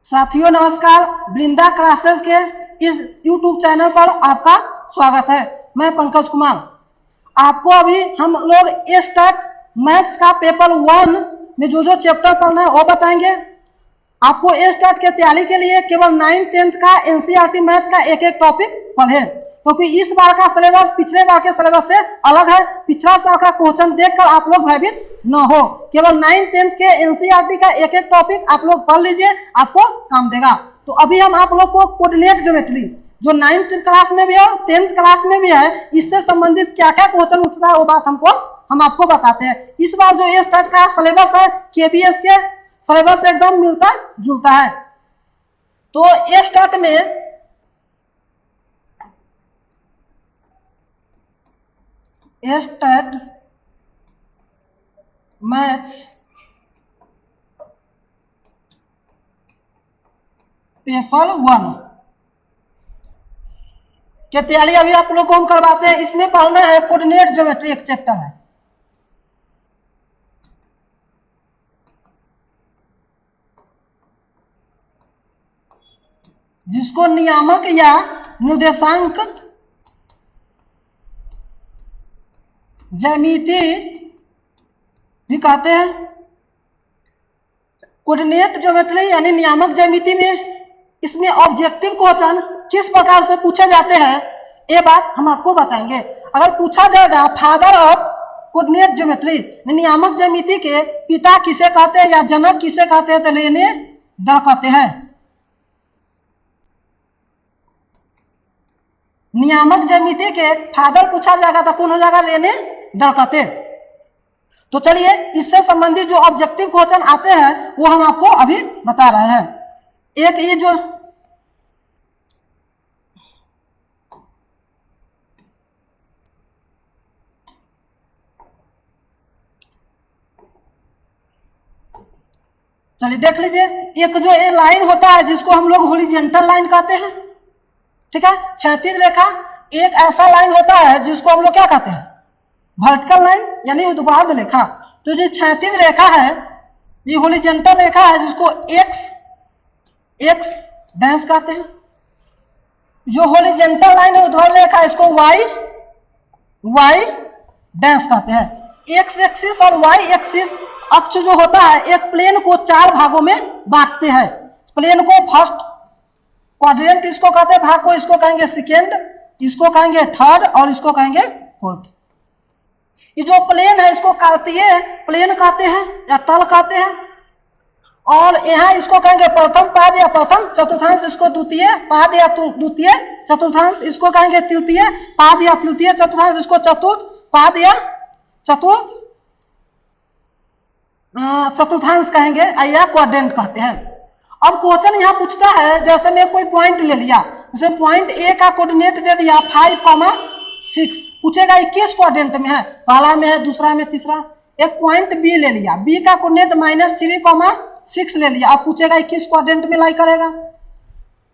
साथियों नमस्कार, वृंदा क्लासेस के इस YouTube चैनल पर आपका स्वागत है। मैं पंकज कुमार। आपको अभी हम लोग ए स्टार्ट मैथ्स का पेपर 1 में जो चैप्टर पढ़ना है वो बताएंगे। आपको ए स्टार्ट के तैयारी के लिए केवल 9th 10th का NCERT मैथ का एक एक टॉपिक पढ़े, क्योंकि इस बार का सिलेबस पिछले बार के सिलेबस से अलग है। पिछला साल का क्वेश्चन देखकर आप लोग भयभीत न हो। केवल 9th 10th के NCERT का एक एक टॉपिक आप लोग पढ़ लीजिए, आपको काम देगा। तो अभी हम आप लोग को कोऑर्डिनेट ज्योमेट्री जो 9th क्लास में भी है 10th क्लास में भी है, इससे संबंधित क्या क्या क्वेश्चन उठता है वो बात हम आपको बताते हैं। इस बार जो ए स्टार्ट का सिलेबस है KBS के सिलेबस से एकदम मिलता जुलता है। तो ए स्टार्ट में स्टार्ट मैथ्स पेपर 1 के तैयारी अभी आप लोग को हम करवाते हैं। इसमें पढ़ना है कोऑर्डिनेट ज्योमेट्री, एक चैप्टर है। जिसको नियामक या निर्देशांक ज्यामिति भी कहते हैं। कोऑर्डिनेट ज्योमेट्री यानी नियामक ज्यामिति में इसमें ऑब्जेक्टिव क्वेश्चन किस प्रकार से पूछे जाते हैं ये बात हम आपको बताएंगे। अगर पूछा जाएगा फादर ऑफ कोऑर्डिनेट ज्योमेट्री, नियामक ज्यामिति के पिता किसे कहते हैं या जनक किसे कहते हैं, तो रेने दर कहते हैं। नियामक ज्यामिति के फादर पूछा जाएगा तो कौन हो जाएगा, रेने दर कहते। तो चलिए इससे संबंधित जो ऑब्जेक्टिव क्वेश्चन आते हैं वो हम आपको अभी बता रहे हैं। एक ये जो चलिए देख लीजिए, एक जो ये लाइन होता है जिसको हम लोग हॉरिजॉन्टल लाइन कहते हैं, ठीक है। क्षैतिज रेखा एक ऐसा लाइन होता है जिसको हम लोग क्या कहते हैं, वर्टिकल लाइन यानी ऊर्ध्वाधर रेखा। तो जो क्षैतिज रेखा है ये हॉरिजॉन्टल रेखा है जिसको एक्स डैश कहते हैं। जो हॉरिजॉन्टल लाइन है ऊर्ध्वाधर रेखा इसको वाई डैश कहते हैं। एक्स एक्सिस और वाई एक्सिस अक्ष जो होता है एक प्लेन को 4 भागों में बांटते हैं। प्लेन को फर्स्ट क्वाड्रेंट इसको कहते हैं, भाग को इसको कहेंगे सेकेंड, इसको कहेंगे थर्ड और इसको कहेंगे फोर्थ। ये जो प्लेन है इसको कार्तीय प्लेन कहते हैं या तल कहते हैं। और यहाँ इसको कहेंगे प्रथम पाद या प्रथम चतुर्थांश, इसको द्वितीय पाद या द्वितीय चतुर्थांश, इसको कहेंगे तृतीय पाद या तृतीय चतुर्थांश, इसको चतुर्थ पाद या चतुर्थांश कहेंगे या क्वाड्रेंट कहते हैं। अब क्वेश्चन यहाँ पूछता है, जैसे मैं कोई पॉइंट ले लिया, जैसे पॉइंट ए का कोऑर्डिनेट दे दिया 5,6, पूछेगा ये किस क्वाड्रेंट में है, पहला में है, दूसरा में, तीसरा। एक पॉइंट बी ले लिया, बी का कोऑर्डिनेट -3,6 ले लिया, अब पूछेगा ये किस क्वाड्रेंट में लाई करेगा।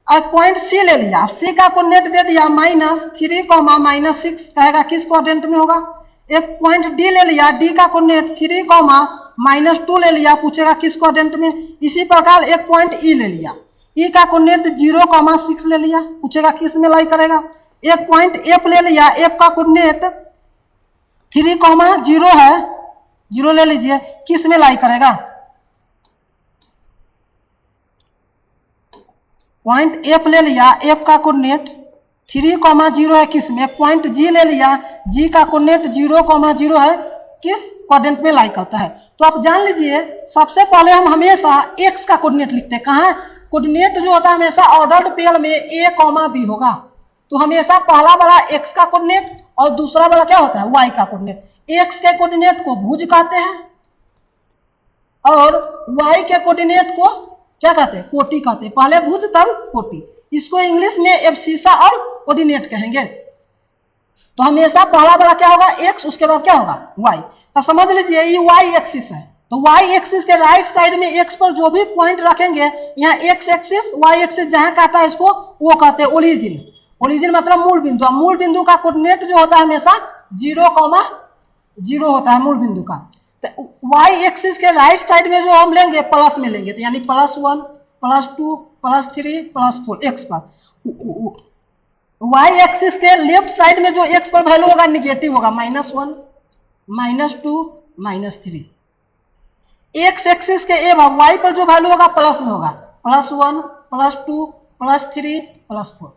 एक पॉइंट सी ले लिया, सी का कोऑर्डिनेट दे दिया -3,-6, कहेगा किस क्वाड्रेंट में होगा। एक पॉइंट डी ले लिया, डी का कोऑर्डिनेट 3,-2 ले लिया, पूछेगा किस क्वाड्रेंट में। इसी प्रकार एक पॉइंट ई ले लिया, ई का कोऑर्डिनेट 0,6 ले लिया, पूछेगा किस में लाई करेगा। एक पॉइंट एफ ले लिया, एफ का कोऑर्डिनेट 3,0 है, 0 ले लीजिए, किस में लाई करेगा। पॉइंट एफ ले लिया, एफ का कोऑर्डिनेट 3,0 है, किस में। एक पॉइंट जी ले लिया, जी का कोऑर्डिनेट 0,0 है, किस क्वाड्रेंट में लाई करता है। तो आप जान लीजिए, सबसे पहले हम हमेशा एक्स का कोऑर्डिनेट लिखते हैं। कहाँ कोऑर्डिनेट जो होता है हमेशा ऑर्डर्ड पेयर में A, B होगा। तो हमेशा पहला वाला एक्स का कोऑर्डिनेट और दूसरा वाला क्या होता है वाई का कोऑर्डिनेट। एक्स के कोऑर्डिनेट को भुज कहते हैं और वाई के कोऑर्डिनेट को क्या कहते हैं, कोटि कहते हैं। पहले भुज तब कोटि, इसको इंग्लिश में एब्सिसा और कोऑर्डिनेट कहेंगे। तो हमेशा पहला वाला क्या होगा एक्स, उसके बाद क्या होगा वाई। तब समझ लीजिए ये वाई एक्सिस है, तो वाई एक्सिस के राइट साइड में एक्स पर जो भी पॉइंट रखेंगे, यहाँ एक्स एक्सिस वाई एक्सिस जहां काटा है इसको वो कहते हैं ओरिजिन। ओरिजिन मतलब मूल बिंदु। मूल बिंदु का कोऑर्डिनेट जो होता है हमेशा 0,0 होता है मूल बिंदु का। तो वाई एक्सिस के राइट साइड में जो हम लेंगे प्लस में लेंगे, तो यानी +1, +2 +3 +4 x पर। वाई एक्सिस के लेफ्ट साइड में जो x पर वैल्यू होगा निगेटिव होगा, -1 -2 -3। एक्स एक्सिस के वाई पर जो वैल्यू होगा प्लस में होगा, +1 +2 +3 +4।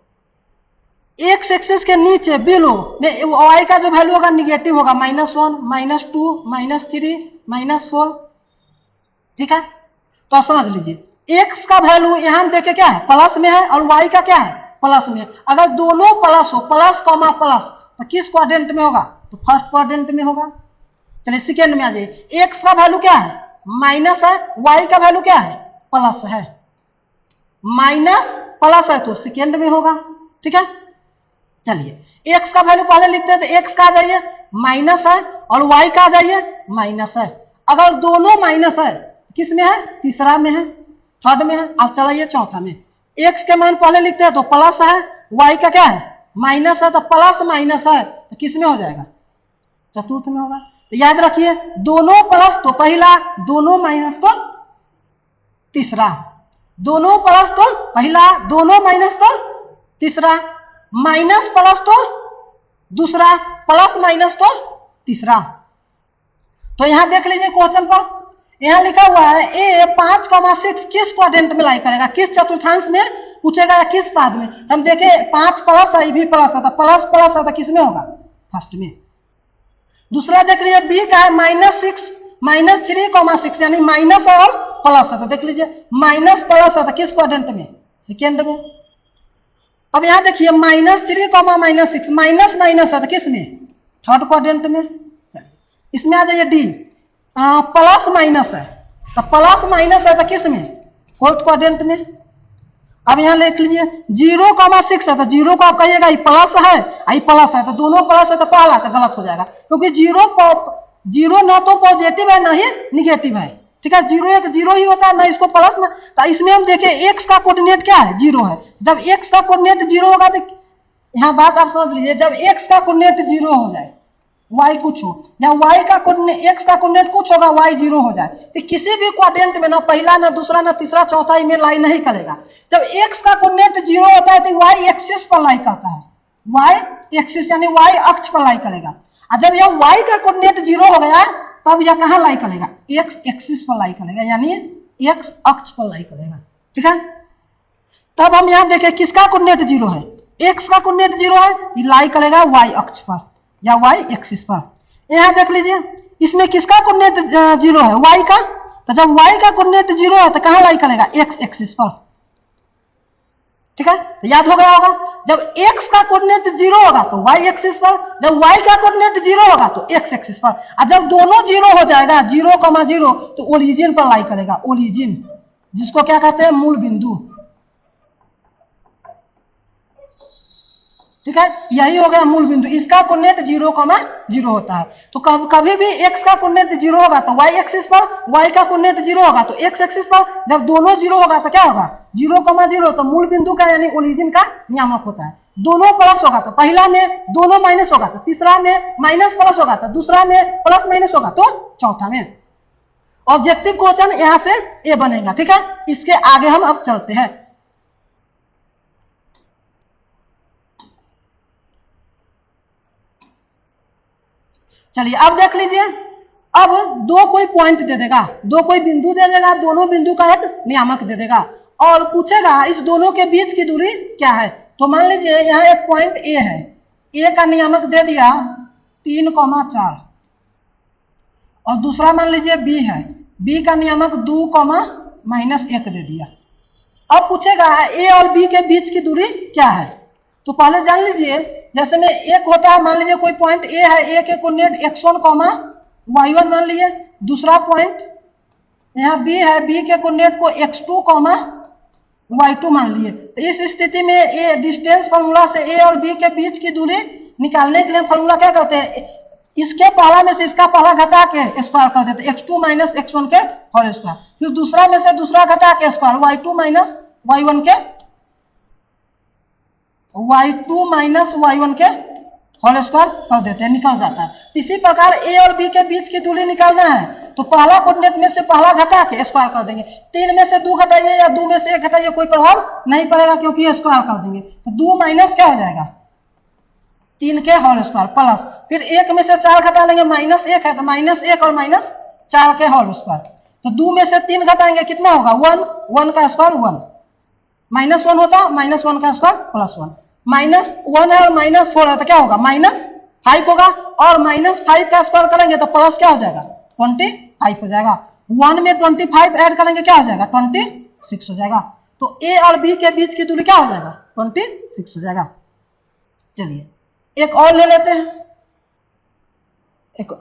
एक्स एक्सिस के नीचे बिलो में वाई का जो वैल्यू होगा निगेटिव होगा, -1 -2 -3 -4। ठीक है, तो आप समझ लीजिए एक्स का वैल्यू यहां देखे क्या है, प्लस में है, और वाई का क्या है, प्लस में। अगर दोनों प्लस हो, प्लस कॉमा प्लस, तो किस क्वाड्रेंट में होगा, तो फर्स्ट क्वाड्रेंट में होगा। चलिए सेकेंड में आ जाइए, एक्स का वैल्यू क्या है, माइनस है, वाई का वैल्यू क्या है, प्लस है। माइनस प्लस है तो सेकेंड में होगा। ठीक है, चलिए एक्स का वैल्यू पहले लिखते हैं, तो एक्स का आ जाइए माइनस है, और वाई का आ जाइए माइनस है। अगर दोनों माइनस है, किस में है, तीसरा में है, थर्ड में है। अब चलाइए चौथा में, एक्स के मान पहले लिखते हैं तो प्लस है, वाई का क्या है, माइनस है, तो प्लस माइनस है तो किस में हो जाएगा, चतुर्थ में होगा। तो याद रखिए, दोनों प्लस तो पहला, दोनों माइनस तो तीसरा, दोनों प्लस तो पहला, दोनों माइनस तो तीसरा, माइनस प्लस तो दूसरा, प्लस माइनस तो तीसरा। तो यहां देख लीजिए क्वेश्चन पर, यहां लिखा हुआ है ए 5,6 किस क्वाड्रेंट में लाई करेगा, किस चतुर्थांश में पूछेगा या किस पाद में। हम देखे 5 प्लस है, भी प्लस है, तो प्लस प्लस है तो किस में होगा, फर्स्ट में। दूसरा देख लीजिए बी का है -3,6 यानी माइनस और प्लस है, तो देख लीजिए माइनस प्लस है तो किस क्वाड्रेंट में, सेकेंड में। अब यहां देखिए -3, -6 माइनस माइनस है तो किस में, थर्ड क्वाड्रेंट में। इसमें आ जाइए डी, प्लस माइनस है, तो प्लस माइनस है तो किस में, फोर्थ क्वाड्रेंट में। अब यहां लिख लीजिए 0,6 है, तो 0 को आप कहिएगा ये प्लस है, आई प्लस है, तो दोनों प्लस है तो पहला तो गलत हो जाएगा, क्योंकि जीरो ना तो पॉजिटिव है ना ही निगेटिव है। ठीक है, 0 एक 0 ही होता है ना, इसको प्लस में। तो इसमें हम देखें एक्स का कोऑर्डिनेट क्या है, 0 है। जब एक्स का कोऑर्डिनेट 0 होगा तो यहाँ बात आप समझ लीजिए, जब एक्स का कोऑर्डिनेट 0 हो जाए, वाई कुछ हो, या वाई का कोऑर्डिनेट, एक्स का कोऑर्डिनेट कुछ होगा, वाई 0 हो जाए, तो किसी भी क्वाड्रेंट में ना पहला ना दूसरा ना तीसरा चौथा में लाई नहीं करेगा। जब एक्स का कोऑर्डिनेट 0 होता है तो वाई एक्सिस पर लाई करता है, वाई एक्सिस यानी वाई अक्ष पर लाई करेगा। और जब यह वाई का कोऑर्डिनेट 0 हो गया तब यह कहाँ लाई करेगा, एक्स एक्सिस पर लाई करेगा, यानी एक्स अक्ष पर लाई करेगा। ठीक है, तब हम यहाँ देखें किसका कोऑर्डिनेट 0 है, एक्स का कोऑर्डिनेट 0 है, ये लाई करेगा वाई अक्ष पर या वाई एक्सिस पर। यहाँ देख लीजिए इसमें किसका कोऑर्डिनेट 0 है, वाई का, तो जब वाई का कोऑर्डिनेट 0 है तो कहाँ लाई करेगा, एक्स एक्सिस पर। ठीक है, तो याद हो गया होगा, जब एक्स का कोऑर्डिनेट 0 होगा तो वाई एक्सिस पर, जब वाई का कोऑर्डिनेट 0 होगा तो एक्स एक्सिस पर। और जब दोनों 0 हो जाएगा, 0,0, तो ओरिजिन पर लाई करेगा, ओरिजिन जिसको क्या कहते हैं, मूल बिंदु। ठीक है, यही हो गया मूल बिंदु, इसका कोऑर्डिनेट 0,0 होता है। तो कभी भी x का कोऑर्डिनेट 0 होगा तो y एक्सिस पर, y का कोऑर्डिनेट 0 होगा तो x एक्सिस पर। जब दोनों 0 होगा तो क्या होगा, 0,0, तो मूल बिंदु का यानी ओरिजिन का नियामक होता है। दोनों प्लस होगा तो पहला में, दोनों माइनस होगा तो तीसरा में, माइनस प्लस होगा तो दूसरा में, प्लस माइनस होगा तो चौथा में। ऑब्जेक्टिव क्वेश्चन यहां से ए बनेगा। ठीक है, इसके आगे हम अब चलते हैं। चलिए अब देख लीजिए, अब दो कोई पॉइंट दे देगा, दो कोई बिंदु दे देगा, दोनों बिंदु का एक नियामक दे देगा और पूछेगा इस दोनों के बीच की दूरी क्या है। तो मान लीजिए यहाँ एक पॉइंट ए है, ए का नियामक दे दिया 3,4, और दूसरा मान लीजिए बी है, बी का नियामक 2,-1 दे दिया। अब पूछेगा ए और बी के बीच की दूरी क्या है। तो पहले जान लीजिए, जैसे में एक होता है, मान लीजिए कोई पॉइंट ए है, ए के कोऑर्डिनेट x1, y1 मान लिए। दूसरा पॉइंट यहाँ बी है, बी के कोऑर्डिनेट को x2, y2 मान लिए। तो इस स्थिति में ए डिस्टेंस फॉर्मूला से ए और बी के बीच की दूरी निकालने के लिए फॉर्मूला क्या करते हैं, इसके पहला में से इसका पहला घटा के स्क्वायर कर देते, x2 - x1 के होल स्क्वायर। फिर दूसरा में से दूसरा घटा के स्क्वायर, y2 - y1 के होल स्क्वायर कर देते हैं, निकल जाता है। इसी प्रकार ए और बी के बीच की दूरी निकालना है तो पहला कोऑर्डिनेट में से पहला घटा के स्क्वायर कर देंगे। 3 में से 2 घटाइए या 2 में से 1 घटाइए, कोई प्रभाव नहीं पड़ेगा क्योंकि स्क्वायर कर देंगे। तो 2 माइनस क्या हो जाएगा 3 के होल स्क्वायर प्लस, फिर 1 में से 4 घटा लेंगे, -1 है तो -1 और -4 के होल स्क्वायर। तो 2 में से 3 घटाएंगे कितना होगा 1, 1 का स्क्वायर 1, -1 होता है, -1 का स्क्वायर +1, -1 है और -4 है तो क्या होगा -5 होगा, और -5 का स्क्वायर करेंगे तो प्लस क्या हो जाएगा 25 हो जाएगा। 1 में 25 ऐड करेंगे क्या हो जाएगा 26 हो जाएगा। तो ए और बी के बीच की दूरी क्या हो जाएगा 26 हो जाएगा। चलिए एक और ले लेते हैं, एक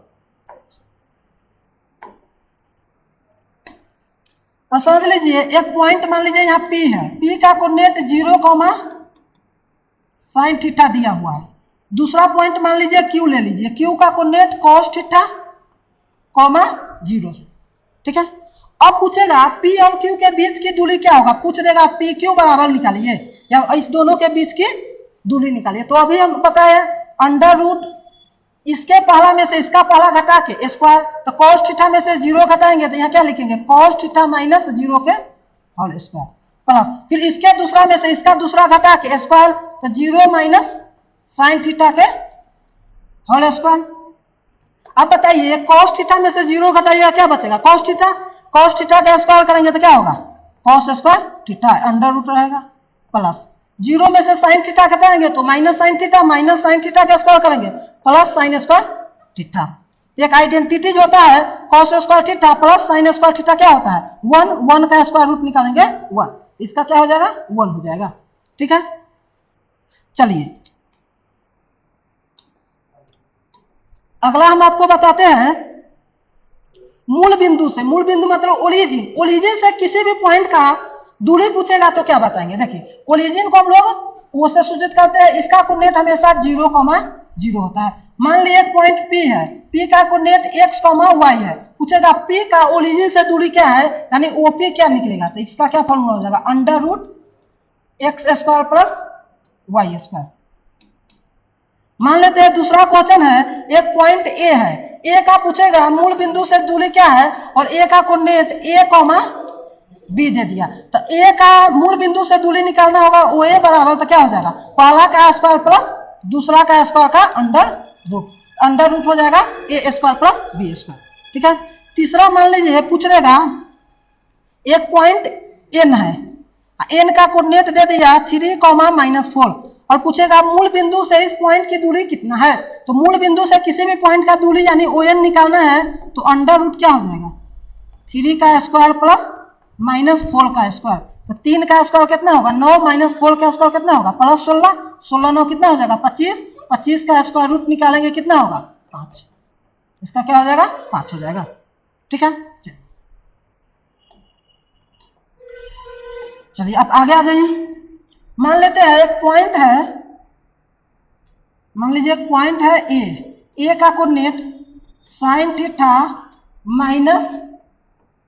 समझ लीजिए, एक पॉइंट मान लीजिए यहाँ P है, P का कोऑर्डिनेट 0, sin थीटा दिया हुआ है। दूसरा पॉइंट मान लीजिए Q ले लीजिए, Q का कोऑर्डिनेट cos थीटा, 0, ठीक है। अब पूछेगा P और Q के बीच की दूरी क्या होगा, पूछ देगा P Q बराबर निकालिए या इस दोनों के बीच की दूरी निकालिए। तो अभी हम पता है अंडर रूट इसके पहला में से इसका पहला घटा के स्क्वायर, तो cos थीटा में से 0 घटाएंगे तो यहाँ क्या लिखेंगे cos थीटा -0 के होल स्क्वायर प्लस, फिर इसके दूसरा में से इसका दूसरा घटा के स्क्वायर, तो 0 माइनस sin थीटा के होल स्क्वायर। अब बताइए cos थीटा में से 0 घटाइएगा क्या बचेगा cos थीटा का स्क्वायर करेंगे तो क्या होगा cos square theta under root रहेगा प्लस 0 में से sin थीटा घटाएंगे तो -sin थीटा का स्क्वायर करेंगे प्लस sin स्क्वायर थीटा। एक आइडेंटिटीज होता है cos square theta plus sin square theta क्या होता है 1 का स्क्वायर रूट निकालेंगे 1, इसका क्या हो जाएगा 1 हो जाएगा, ठीक है। चलिए अगला हम आपको बताते हैं मूल बिंदु से, मूल बिंदु मतलब ओरिजिन से किसी भी पॉइंट का दूरी पूछेगा तो क्या बताएंगे। देखिए ओरिजिन को हम लोग वो से सूचित करते हैं, इसका कोऑर्डिनेट हमेशा 0, होता है। मान लीजिए एक पॉइंट P है, P का कोऑर्डिनेट x, y है, पूछेगा P का ओरिजिन से दूरी क्या है, यानी OP क्या निकलेगा, तो इसका क्या फॉर्मूला हो जाएगा √x² प्लस y²। मान लेते हैं दूसरा क्वेश्चन है, एक पॉइंट A है, A का पूछेगा मूल बिंदु से दूरी क्या है और A का कोऑर्डिनेट a, B दे दिया, तो A का मूल बिंदु से दूरी निकालना होगा OA बराबर, तो क्या हो जाएगा पहला का स्क्वायर प्लस दूसरा का स्क्वायर का अंडर रूट हो जाएगा a² प्लस b², ठीक है। तीसरा मान लीजिए पूछ देगा एक पॉइंट N है, N का कोऑर्डिनेट दे दिया 3, -4 और पूछेगा मूल बिंदु से इस पॉइंट की दूरी कितना है, तो मूल बिंदु से किसी भी पॉइंट का दूरी यानी ON निकालना है तो अंडर रूट क्या हो जाएगा 3 का स्क्वायर प्लस -4 का स्क्वायर, तो 3 का स्क्वायर कितना होगा 9 -4 का स्क्वायर कितना होगा प्लस 16 9 कितना हो जाएगा 25 का स्क्वायर रूट निकालेंगे कितना होगा 5, इसका क्या हो जाएगा 5 हो जाएगा, ठीक है। चलिए अब आगे आ जाइए, मान लेते हैं एक पॉइंट है, मान लीजिए एक पॉइंट है ए का coordinate sin theta minus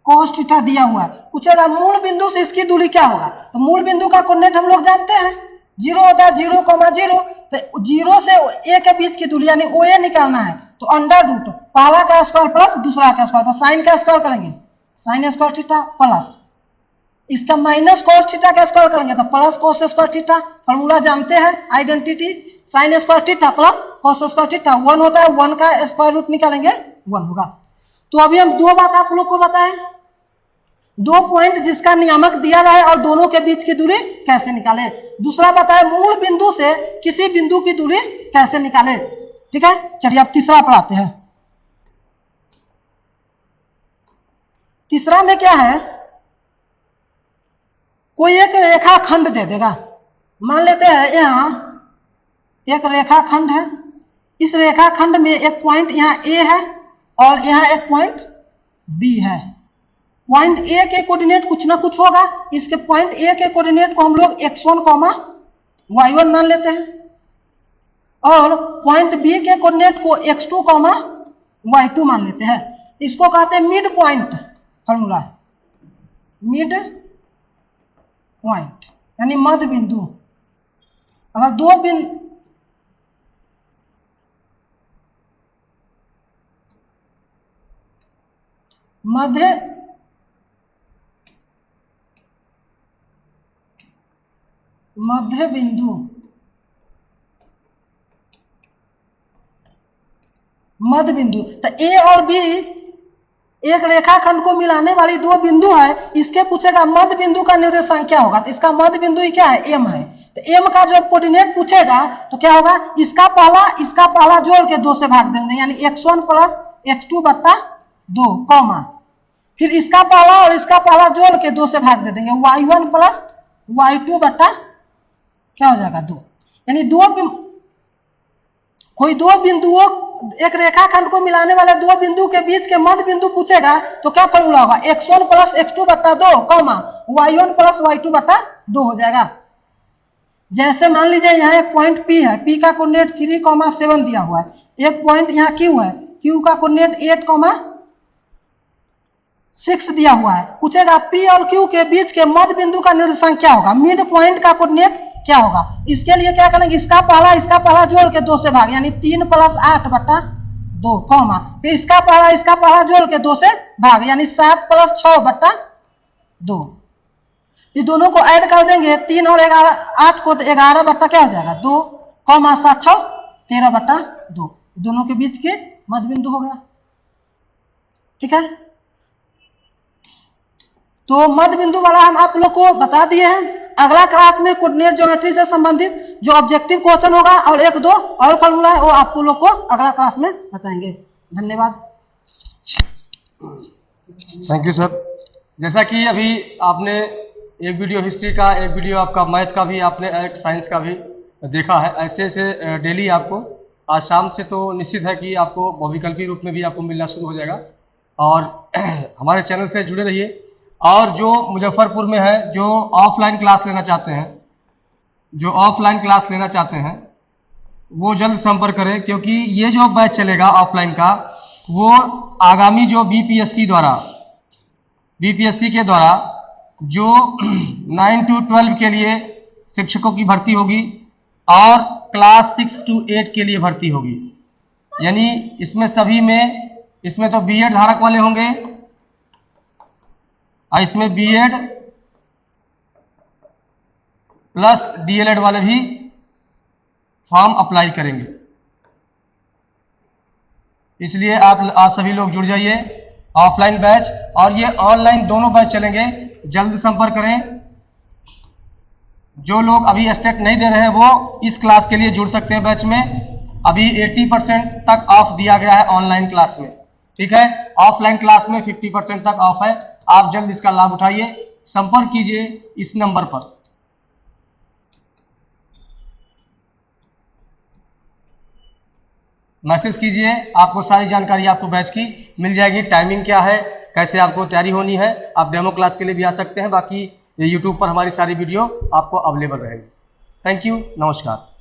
cos theta दिया हुआ है, पूछेगा मूल बिंदु से इसकी दूरी क्या होगा, तो मूल बिंदु का कोऑर्डिनेट हम लोग जानते हैं 0 होता है 0, 0, तो 0 से a के बीच की दूरी यानी OA निकालना है, तो अंडर रूट पहला का स्क्वायर प्लस दूसरा का स्क्वायर, तो साइन का स्क्वायर करेंगे sin स्क्वायर थीटा प्लस इसका माइनस cos थीटा का स्क्वायर करेंगे तो plus cos square theta, formula जानते हैं identity sin square theta plus cos square theta 1 होता है, 1 का स्क्वायर रूट निकालेंगे 1 होगा। तो अभी हम दो बात आप लोग को बताएं, दो पॉइंट जिसका नियामक दिया रहा है और दोनों के बीच की दूरी कैसे निकाले, दूसरा बताए मूल बिंदु से किसी बिंदु की दूरी कैसे निकाले, ठीक है। चलिए अब तीसरा पढ़ाते हैं। तीसरा में क्या है, कोई एक रेखा खंड दे देगा, मान लेते हैं यहाँ एक रेखा खंड है, इस रेखा खंड में एक पॉइंट यहाँ A है और यहाँ एक पॉइंट B है। पॉइंट A के कोऑर्डिनेट कुछ ना कुछ होगा, इसके पॉइंट A के कोऑर्डिनेट को हम लोग x1, y1 मान लेते हैं और पॉइंट B के कोऑर्डिनेट को x2, y2 मान लेते हैं। इसको कहते हैं mid point, formula mid point यानी मध्य बिंदु। अगर दो बिंदु मध्य बिंदु मध्य बिंदु। तो ए और बी एक रेखाखंड को मिलाने वाली दो बिंदु है, इसके पूछेगा मध्य बिंदु का निर्देशांक क्या होगा। तो इसका मध्य बिंदु ही क्या है, एम है। तो एम का जो कोऑर्डिनेट पूछेगा तो क्या होगा, इसका पहला जोड़ के 2 से भाग देंगे, यानी x1 प्लस x2 बट्टा 2 कॉमा, फिर इसका पहला और इसका पहला जोड़ के 2 से भाग दे देंगे, y1 प्लस y2 बट्टा क्या हो जाएगा 2। यानी कोई दो बिंदुओं, एक रेखाखंड को मिलाने वाले दो बिंदु के बीच के मध्य बिंदु पूछेगा तो क्या फॉर्मूला होगा, x1 प्लस x2 बट्टा 2 कॉमा y1 प्लस y2 बट्टा 2 हो जाएगा। जैसे मान लीजिए यहाँ एक पॉइंट P है, P का कोऑर्डिनेट 3,7 दिया हुआ है, एक पॉइंट यहाँ Q है, Q का कोऑर्डिनेट 8,6 दिया हुआ है। पूछेगा P और Q के बीच के मध्य बिंदु का निर्देशांक क्या होगा, मिड पॉइंट का कोऑर्डिनेट क्या होगा। इसके लिए क्या करेंगे, इसका पहला जोड़ के 2 से भाग, यानी 3 प्लस 8 बट्टा 2 कॉमा, फिर इसका पहला जोड़ के 2 से भाग, यानी 7 प्लस 6 बट्टा 2। ये दोनों को ऐड कर देंगे, 3 और 8 को 11 बट्टा क्या हो जाएगा 2 कॉमा 7 6 13 बट्टा 2, दोनों के बीच के मध्य बिंदु हो गया। ठीक है, तो मध्य बिंदु वाला हम आप लोग को बता दिए हैं। अगला क्लास में कोऑर्डिनेट ज्योमेट्री से संबंधित जो ऑब्जेक्टिव क्वेश्चन होगा और 1-2 और फॉर्मूला है वो आपको लोग को अगला क्लास में बताएंगे। धन्यवाद। Thank you sir. जैसा कि अभी आपने एक वीडियो हिस्ट्री का, एक वीडियो आपका मैथ का भी, आपने एक साइंस का भी देखा है। ऐसे ऐसे डेली आपको आज शाम से तो निश्चित है कि आपको बहुविकल्पी रूप में भी आपको मिलना शुरू हो जाएगा। और हमारे चैनल से जुड़े रहिए। और जो मुजफ्फरपुर में है, जो ऑफलाइन क्लास लेना चाहते हैं, वो जल्द संपर्क करें, क्योंकि ये जो बैच चलेगा ऑफलाइन का, वो आगामी जो बीपीएससी के द्वारा जो 9 to 12 के लिए शिक्षकों की भर्ती होगी और क्लास 6 to 8 के लिए भर्ती होगी। यानी इसमें सभी में, इसमें तो बीएड धारक वाले होंगे और इसमें बीएड प्लस डीएलएड वाले भी फॉर्म अप्लाई करेंगे। इसलिए आप सभी लोग जुड़ जाइए ऑफलाइन बैच, और ये ऑनलाइन दोनों बैच चलेंगे। जल्द संपर्क करें। जो लोग अभी स्टेट नहीं दे रहे हैं वो इस क्लास के लिए जुड़ सकते हैं बैच में। अभी 80% तक ऑफ दिया गया है ऑनलाइन क्लास में। ठीक है, ऑफलाइन क्लास में 50% तक ऑफ है। आप जल्द इसका लाभ उठाइए। संपर्क कीजिए इस नंबर पर। मैसेज कीजिए, आपको सारी जानकारी आपको बैच की मिल जाएगी। टाइमिंग क्या है, कैसे आपको तैयारी होनी है। आप डेमो क्लास के लिए भी आ सकते हैं। बाकी यूट्यूब पर हमारी सारी वीडियो आपको अवेलेबल रहेगी। थैंक यू, नमस्कार।